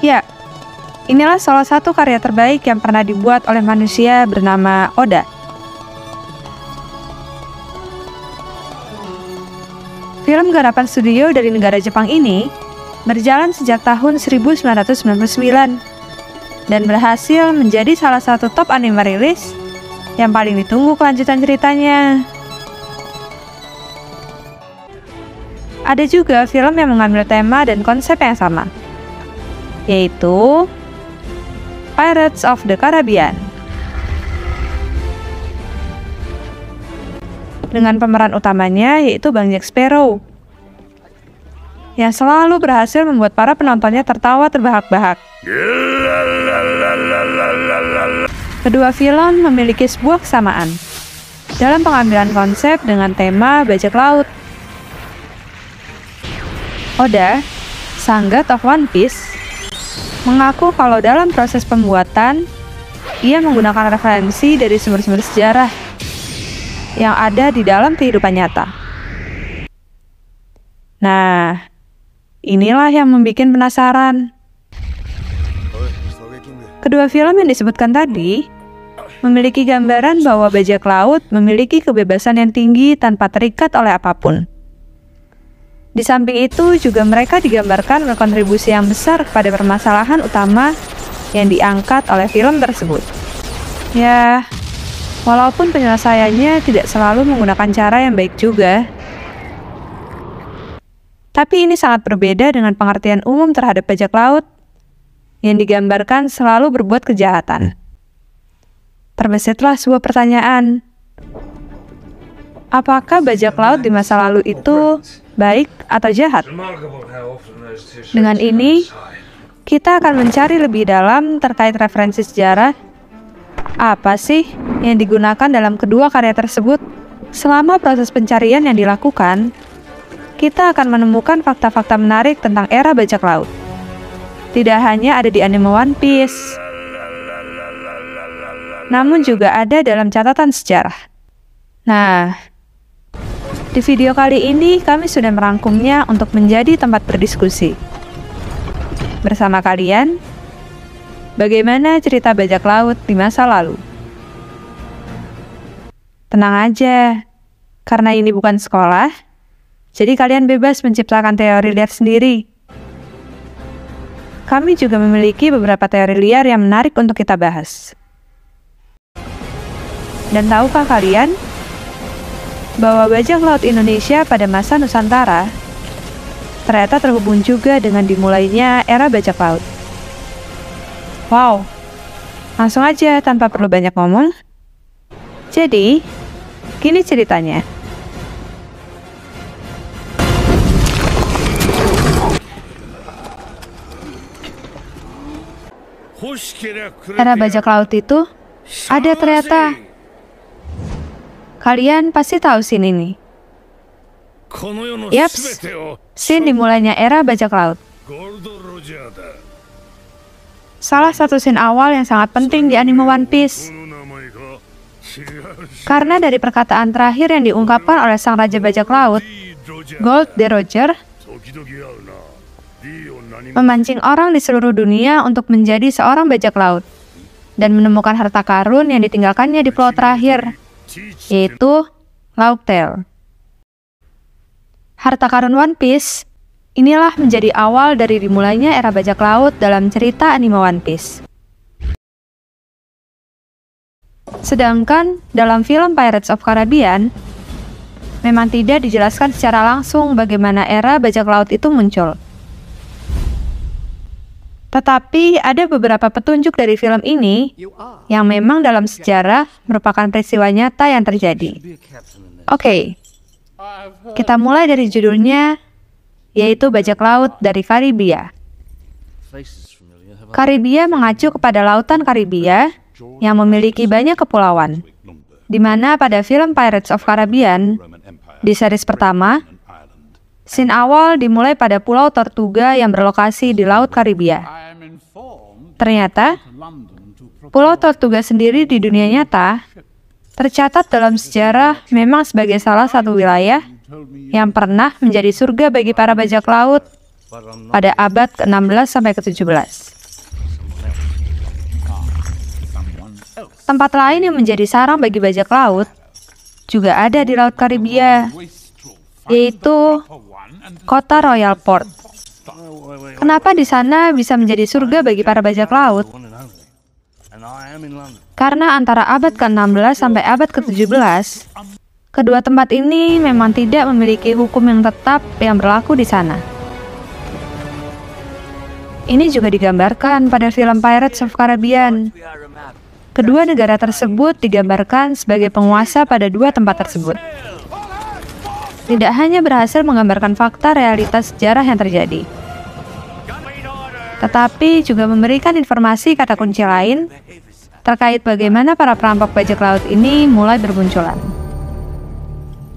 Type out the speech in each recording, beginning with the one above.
Ya, inilah salah satu karya terbaik yang pernah dibuat oleh manusia bernama Oda. Film garapan studio dari negara Jepang ini berjalan sejak tahun 1999 dan berhasil menjadi salah satu top anime rilis yang paling ditunggu kelanjutan ceritanya. Ada juga film yang mengambil tema dan konsep yang sama, yaitu Pirates of the Caribbean. Dengan pemeran utamanya yaitu Bang Jack Sparrow, yang selalu berhasil membuat para penontonnya tertawa terbahak-bahak. Kedua film memiliki sebuah kesamaan dalam pengambilan konsep dengan tema bajak laut. Oda, sang God of One Piece, mengaku kalau dalam proses pembuatan, ia menggunakan referensi dari sumber-sumber sejarah yang ada di dalam kehidupan nyata. Nah, inilah yang membuat penasaran. Kedua film yang disebutkan tadi memiliki gambaran bahwa bajak laut memiliki kebebasan yang tinggi tanpa terikat oleh apapun. Di samping itu juga mereka digambarkan berkontribusi yang besar kepada permasalahan utama yang diangkat oleh film tersebut. Ya, walaupun penyelesaiannya tidak selalu menggunakan cara yang baik juga, tapi ini sangat berbeda dengan pengertian umum terhadap bajak laut yang digambarkan selalu berbuat kejahatan. Terbesitlah sebuah pertanyaan. Apakah bajak laut di masa lalu itu baik atau jahat? Dengan ini, kita akan mencari lebih dalam terkait referensi sejarah. Apa sih yang digunakan dalam kedua karya tersebut? Selama proses pencarian yang dilakukan, kita akan menemukan fakta-fakta menarik tentang era bajak laut. Tidak hanya ada di anime One Piece, namun juga ada dalam catatan sejarah. Nah, di video kali ini kami sudah merangkumnya untuk menjadi tempat berdiskusi. Bersama kalian, bagaimana cerita bajak laut di masa lalu? Tenang aja, karena ini bukan sekolah, jadi kalian bebas menciptakan teori liar sendiri. Kami juga memiliki beberapa teori liar yang menarik untuk kita bahas. Dan tahukah kalian bahwa bajak laut Indonesia pada masa Nusantara ternyata terhubung juga dengan dimulainya era bajak laut? Wow, langsung aja tanpa perlu banyak ngomong. Jadi, gini ceritanya. Era bajak laut itu ada ternyata. Kalian pasti tahu scene ini. Yaps, scene dimulainya era bajak laut. Salah satu scene awal yang sangat penting di anime One Piece. Karena dari perkataan terakhir yang diungkapkan oleh sang raja bajak laut, Gold the Roger, memancing orang di seluruh dunia untuk menjadi seorang bajak laut dan menemukan harta karun yang ditinggalkannya di pulau terakhir, yaitu Lauk Tale. Harta karun One Piece inilah menjadi awal dari dimulainya era bajak laut dalam cerita anime One Piece. Sedangkan dalam film Pirates of Caribbean, memang tidak dijelaskan secara langsung bagaimana era bajak laut itu muncul. Tetapi ada beberapa petunjuk dari film ini yang memang dalam sejarah merupakan peristiwa nyata yang terjadi. Oke, kita mulai dari judulnya, yaitu Bajak Laut dari Karibia. Karibia mengacu kepada lautan Karibia yang memiliki banyak kepulauan, di mana pada film Pirates of Caribbean, di series pertama, scene awal dimulai pada Pulau Tortuga yang berlokasi di Laut Karibia. Ternyata, Pulau Tortuga sendiri di dunia nyata tercatat dalam sejarah memang sebagai salah satu wilayah yang pernah menjadi surga bagi para bajak laut pada abad ke-16 sampai ke-17. Tempat lain yang menjadi sarang bagi bajak laut juga ada di Laut Karibia, yaitu kota Royal Port. Kenapa di sana bisa menjadi surga bagi para bajak laut? Karena antara abad ke-16 sampai abad ke-17, kedua tempat ini memang tidak memiliki hukum yang tetap yang berlaku di sana. Ini juga digambarkan pada film Pirates of Caribbean. Kedua negara tersebut digambarkan sebagai penguasa pada dua tempat tersebut. Tidak hanya berhasil menggambarkan fakta realitas sejarah yang terjadi, tetapi juga memberikan informasi kata kunci lain terkait bagaimana para perampok bajak laut ini mulai bermunculan.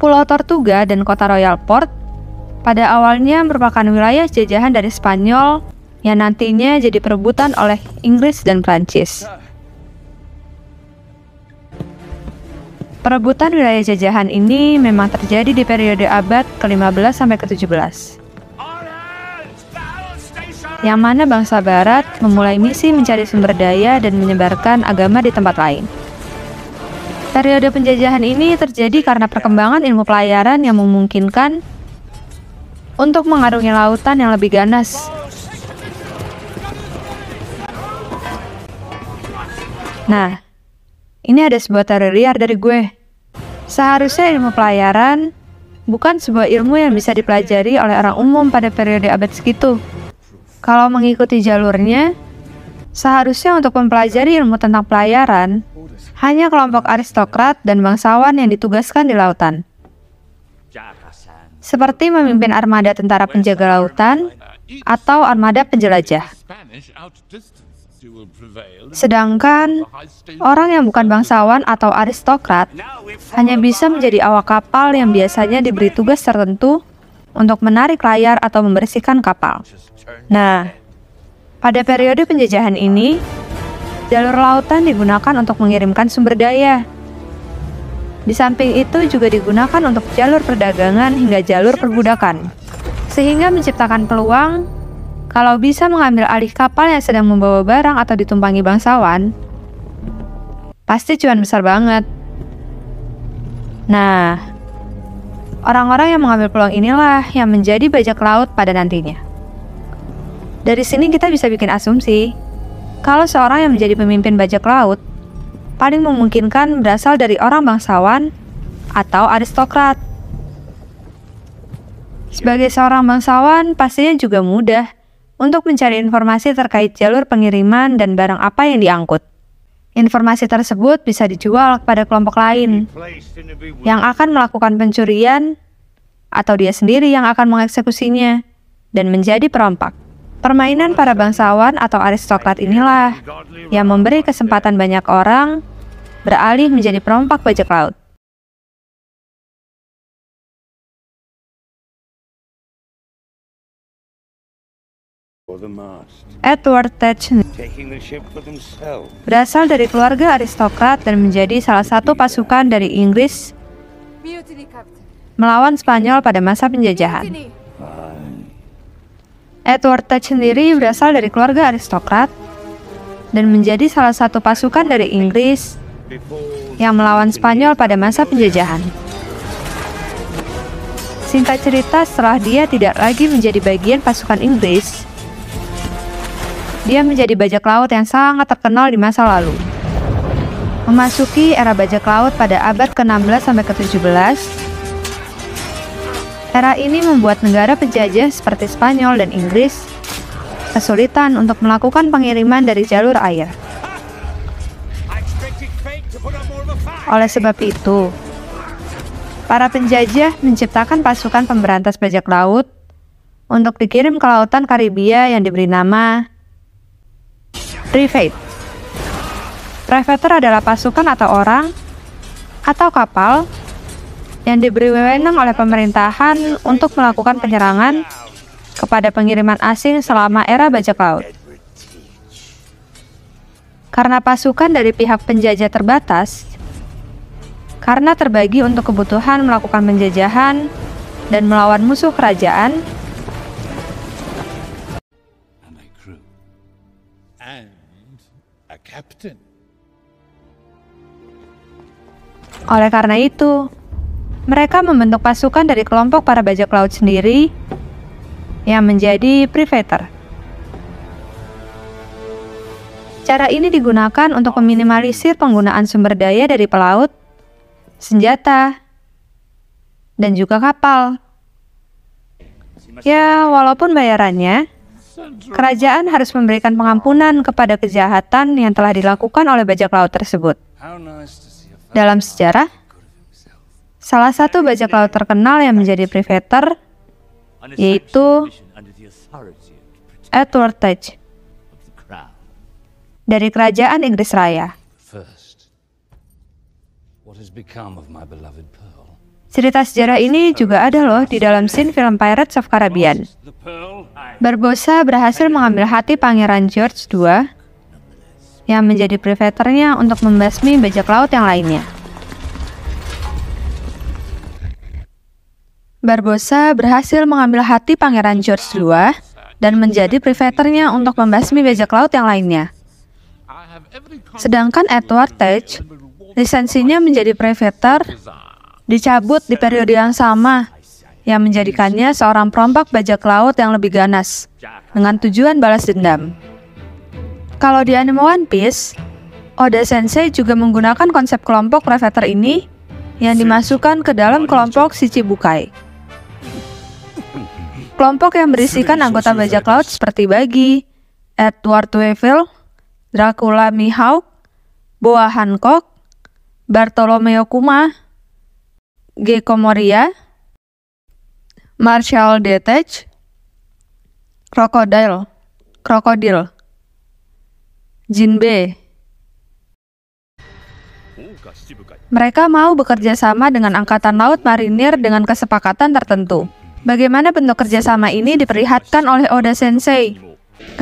Pulau Tortuga dan kota Royal Port pada awalnya merupakan wilayah jajahan dari Spanyol yang nantinya jadi perebutan oleh Inggris dan Prancis. Perebutan wilayah jajahan ini memang terjadi di periode abad ke-15 sampai ke-17. Yang mana bangsa Barat memulai misi mencari sumber daya dan menyebarkan agama di tempat lain. Periode penjajahan ini terjadi karena perkembangan ilmu pelayaran yang memungkinkan untuk mengarungi lautan yang lebih ganas. Nah, ini ada sebuah teori liar dari gue. Seharusnya ilmu pelayaran bukan sebuah ilmu yang bisa dipelajari oleh orang umum pada periode abad segitu. Kalau mengikuti jalurnya, seharusnya untuk mempelajari ilmu tentang pelayaran, hanya kelompok aristokrat dan bangsawan yang ditugaskan di lautan. Seperti memimpin armada tentara penjaga lautan atau armada penjelajah. Sedangkan orang yang bukan bangsawan atau aristokrat hanya bisa menjadi awak kapal yang biasanya diberi tugas tertentu untuk menarik layar atau membersihkan kapal. Nah, pada periode penjajahan ini, jalur lautan digunakan untuk mengirimkan sumber daya. Di samping itu juga digunakan untuk jalur perdagangan hingga jalur perbudakan, sehingga menciptakan peluang kalau bisa mengambil alih kapal yang sedang membawa barang atau ditumpangi bangsawan, pasti cuan besar banget. Nah, orang-orang yang mengambil peluang inilah yang menjadi bajak laut pada nantinya. Dari sini kita bisa bikin asumsi, kalau seorang yang menjadi pemimpin bajak laut, paling memungkinkan berasal dari orang bangsawan atau aristokrat. Sebagai seorang bangsawan, pastinya juga mudah untuk mencari informasi terkait jalur pengiriman dan barang apa yang diangkut. Informasi tersebut bisa dijual kepada kelompok lain yang akan melakukan pencurian atau dia sendiri yang akan mengeksekusinya dan menjadi perompak. Permainan para bangsawan atau aristokrat inilah yang memberi kesempatan banyak orang beralih menjadi perompak bajak laut. Edward Teach berasal dari keluarga aristokrat dan menjadi salah satu pasukan dari Inggris melawan Spanyol pada masa penjajahan. Edward Teach sendiri berasal dari keluarga aristokrat dan menjadi salah satu pasukan dari Inggris yang melawan Spanyol pada masa penjajahan. Singkat cerita, setelah dia tidak lagi menjadi bagian pasukan Inggris, dia menjadi bajak laut yang sangat terkenal di masa lalu. Memasuki era bajak laut pada abad ke-16 sampai ke-17, era ini membuat negara penjajah seperti Spanyol dan Inggris kesulitan untuk melakukan pengiriman dari jalur air. Oleh sebab itu, para penjajah menciptakan pasukan pemberantas bajak laut untuk dikirim ke lautan Karibia yang diberi nama Privateer. Privateer adalah pasukan atau orang atau kapal yang diberi wewenang oleh pemerintahan untuk melakukan penyerangan kepada pengiriman asing selama era bajak laut. Karena pasukan dari pihak penjajah terbatas, karena terbagi untuk kebutuhan melakukan penjajahan dan melawan musuh kerajaan, Oleh karena itu, mereka membentuk pasukan dari kelompok para bajak laut sendiri yang menjadi privateer. Cara ini digunakan untuk meminimalisir penggunaan sumber daya dari pelaut, senjata, dan juga kapal. Ya, walaupun bayarannya, kerajaan harus memberikan pengampunan kepada kejahatan yang telah dilakukan oleh bajak laut tersebut. Dalam sejarah, salah satu bajak laut terkenal yang menjadi privateer yaitu Edward Teach dari Kerajaan Inggris Raya. Cerita sejarah ini juga ada loh di dalam scene film Pirates of Caribbean. Barbossa berhasil mengambil hati Pangeran George II yang menjadi privateernya untuk membasmi bajak laut yang lainnya. Barbossa berhasil mengambil hati Pangeran George II dan menjadi privateernya untuk membasmi bajak laut yang lainnya. Sedangkan Edward Teach, lisensinya menjadi privateer, dicabut di periode yang sama, yang menjadikannya seorang perompak bajak laut yang lebih ganas, dengan tujuan balas dendam. Kalau di anime One Piece, Oda Sensei juga menggunakan konsep kelompok privateer ini yang dimasukkan ke dalam kelompok Shichibukai. Kelompok yang berisikan anggota bajak laut seperti Buggy, Edward Weevil, Dracula Mihawk, Boa Hancock, Bartolomeo Kuma, Gecko Moria, Marshall D. Teach, Crocodile, Jinbe. Mereka mau bekerja sama dengan Angkatan Laut Marinir dengan kesepakatan tertentu. Bagaimana bentuk kerjasama ini diperlihatkan oleh Oda Sensei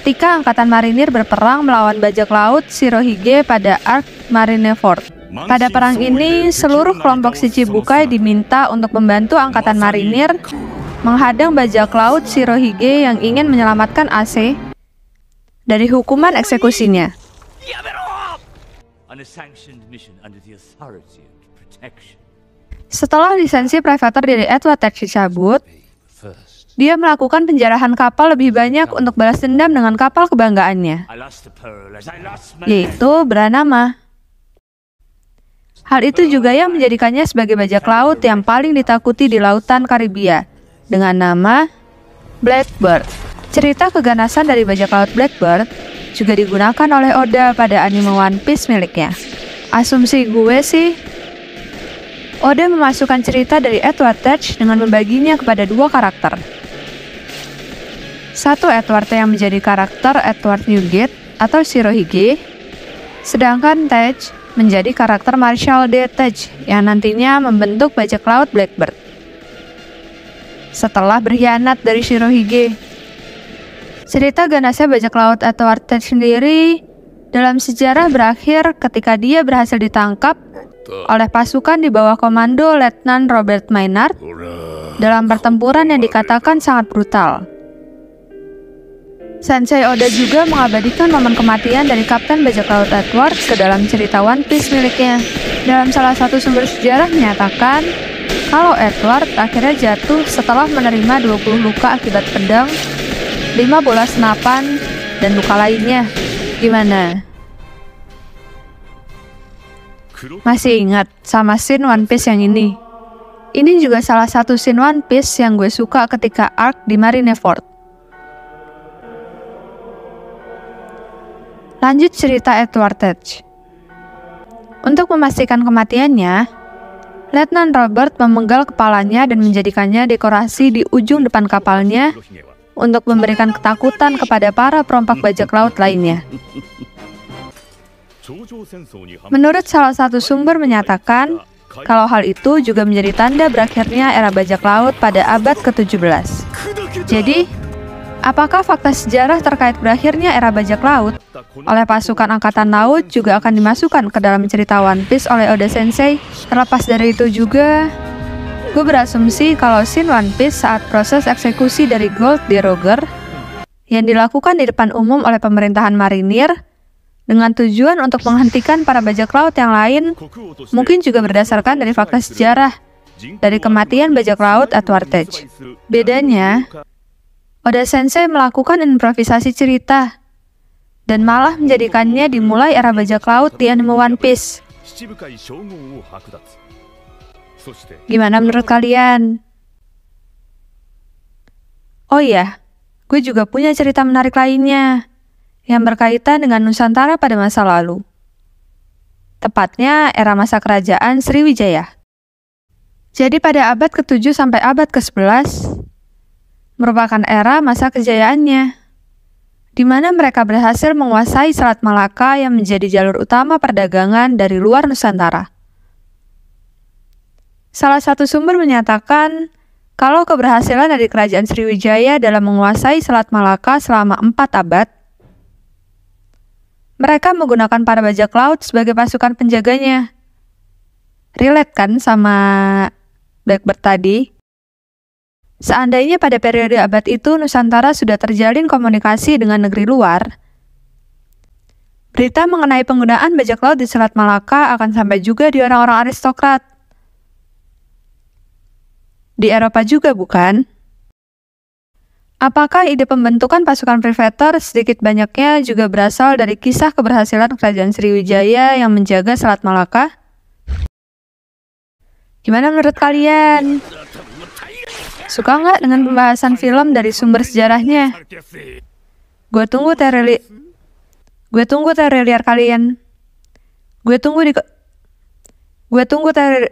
ketika Angkatan Marinir berperang melawan bajak laut Shirohige pada Arc Marineford. Pada perang ini, seluruh kelompok Shichibukai diminta untuk membantu Angkatan Marinir menghadang bajak laut Shirohige yang ingin menyelamatkan Ace dari hukuman eksekusinya. Setelah lisensi privateer dari Edward Teach dicabut, dia melakukan penjarahan kapal lebih banyak untuk balas dendam dengan kapal kebanggaannya, yaitu bernama. Hal itu juga yang menjadikannya sebagai bajak laut yang paling ditakuti di lautan Karibia, dengan nama Blackbird. Cerita keganasan dari bajak laut Blackbird juga digunakan oleh Oda pada anime One Piece miliknya. Asumsi gue sih, Oda memasukkan cerita dari Edward Teach dengan membaginya kepada dua karakter. Satu Edward yang menjadi karakter Edward Newgate atau Shirohige, sedangkan Teach menjadi karakter Marshall D. Teach yang nantinya membentuk bajak laut Blackbird. Setelah berkhianat dari Shirohige, cerita ganasnya bajak laut Edward Teach sendiri dalam sejarah berakhir ketika dia berhasil ditangkap oleh pasukan di bawah komando Letnan Robert Maynard dalam pertempuran yang dikatakan sangat brutal. Sensei Oda juga mengabadikan momen kematian dari Kapten Bajak Laut Edward ke dalam cerita One Piece miliknya. Dalam salah satu sumber sejarah menyatakan kalau Edward akhirnya jatuh setelah menerima 20 luka akibat pedang, 5 bola senapan, dan luka lainnya. Gimana? Masih ingat sama scene One Piece yang ini? Ini juga salah satu scene One Piece yang gue suka ketika arc di Marineford. Lanjut cerita Edward Teach. Untuk memastikan kematiannya, Letnan Robert memenggal kepalanya dan menjadikannya dekorasi di ujung depan kapalnya untuk memberikan ketakutan kepada para perompak bajak laut lainnya. Menurut salah satu sumber menyatakan kalau hal itu juga menjadi tanda berakhirnya era bajak laut pada abad ke-17. Jadi, apakah fakta sejarah terkait berakhirnya era bajak laut oleh pasukan angkatan laut juga akan dimasukkan ke dalam cerita One Piece oleh Oda Sensei? Terlepas dari itu juga, gue berasumsi kalau scene One Piece saat proses eksekusi dari Gold Digger yang dilakukan di depan umum oleh pemerintahan marinir dengan tujuan untuk menghentikan para bajak laut yang lain, mungkin juga berdasarkan dari fakta sejarah, dari kematian bajak laut Edward Teach. Bedanya, Oda Sensei melakukan improvisasi cerita, dan malah menjadikannya dimulai era bajak laut di anime One Piece. Gimana menurut kalian? Oh iya, gue juga punya cerita menarik lainnya yang berkaitan dengan Nusantara pada masa lalu. Tepatnya era masa kerajaan Sriwijaya. Jadi pada abad ke-7 sampai abad ke-11 merupakan era masa kejayaannya, di mana mereka berhasil menguasai Selat Malaka yang menjadi jalur utama perdagangan dari luar Nusantara. Salah satu sumber menyatakan kalau keberhasilan dari kerajaan Sriwijaya dalam menguasai Selat Malaka selama 4 abad, mereka menggunakan para bajak laut sebagai pasukan penjaganya. Relate kan sama Blackbird tadi? Seandainya pada periode abad itu Nusantara sudah terjalin komunikasi dengan negeri luar, berita mengenai penggunaan bajak laut di Selat Malaka akan sampai juga di orang-orang aristokrat. Di Eropa juga, bukan? Apakah ide pembentukan pasukan privator sedikit banyaknya juga berasal dari kisah keberhasilan kerajaan Sriwijaya yang menjaga Selat Malaka? Gimana menurut kalian? Suka nggak dengan pembahasan film dari sumber sejarahnya? Gue tunggu teori liar kalian. Gue tunggu teori...